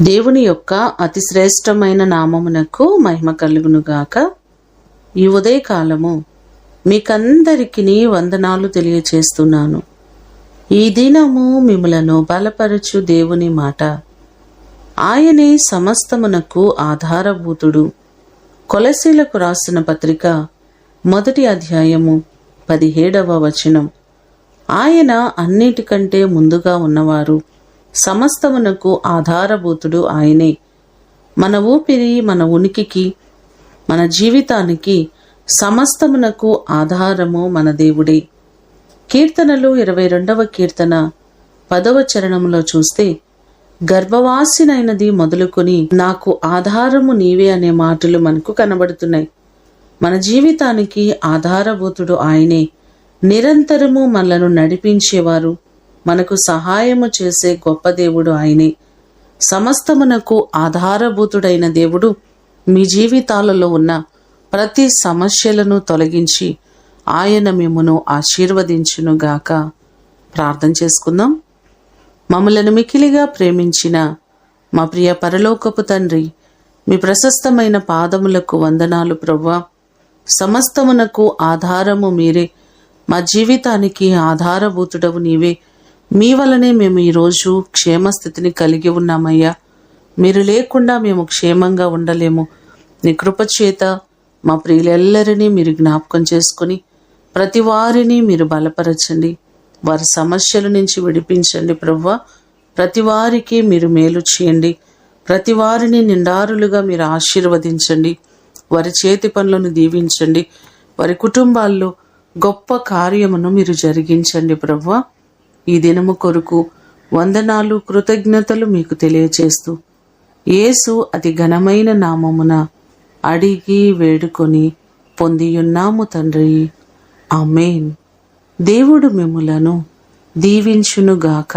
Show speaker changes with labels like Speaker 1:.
Speaker 1: దేవుని యొక్క అతి శ్రేష్టమైన నామమునకు మహిమ కలుగునుగాక. ఈ ఉదయకాలము మీకందరికీ వందనాలు తెలియచేస్తున్నాను. ఈ దినము మిమ్ములను బలపరచు దేవుని మాట. ఆయనే సమస్తమునకు ఆధారభూతుడు. కొలసీలకు రాసిన పత్రిక 1వ అధ్యాయము 17వ వచనం. ఆయన అన్నిటికంటే ముందుగా ఉన్నవారు. సమస్తమునకు ఆధారభూతుడు ఆయనే. మన ఊపిరి, మన ఉనికికి, మన జీవితానికి సమస్తమునకు ఆధారము మన దేవుడే. కీర్తనలు 22వ కీర్తన 10వ చరణంలో చూస్తే, గర్భవాసినైనది మొదలుకొని నాకు ఆధారము నీవే అనే మాటలు మనకు కనబడుతున్నాయి. మన జీవితానికి ఆధారభూతుడు ఆయనే. నిరంతరము మనలను నడిపించేవారు, మనకు సహాయము చేసే గొప్ప దేవుడు ఆయనే. సమస్తమునకు ఆధారభూతుడైన దేవుడు మీ జీవితాలలో ఉన్న ప్రతి సమస్యలను తొలగించి ఆయన మిమ్మును ఆశీర్వదించునుగాక. ప్రార్థన చేసుకుందాం. మమ్మలను మికిలిగా ప్రేమించిన మా ప్రియ పరలోకపు తండ్రి, మీ ప్రశస్తమైన పాదములకు వందనాలు ప్రభువా. సమస్తమునకు ఆధారము మీరే. మా జీవితానికి ఆధారభూతుడవు నీవే. మీ వలనే మేము ఈరోజు క్షేమస్థితిని కలిగి ఉన్నామయ్యా. మీరు లేకుండా మేము క్షేమంగా ఉండలేము. నీ కృపచేత మా ప్రియులెల్లరినీ మీరు జ్ఞాపకం చేసుకుని ప్రతి వారిని మీరు బలపరచండి. వారి సమస్యల నుంచి విడిపించండి ప్రభువా. ప్రతి వారికి మీరు మేలు చేయండి. ప్రతి వారిని నిండారులుగా మీరు ఆశీర్వదించండి. వారి చేతి పనులను దీవించండి. వారి కుటుంబాల్లో గొప్ప కార్యమును మీరు జరిగించండి ప్రభువా. ఈ దినము కొరకు వందనాలు, కృతజ్ఞతలు మీకు తెలియచేస్తూ యేసు అతి ఘనమైన నామమున అడిగి వేడుకొని పొందియున్నాము తండ్రి. ఆమేన్. దేవుడు మిమ్ములను దీవించునుగాక.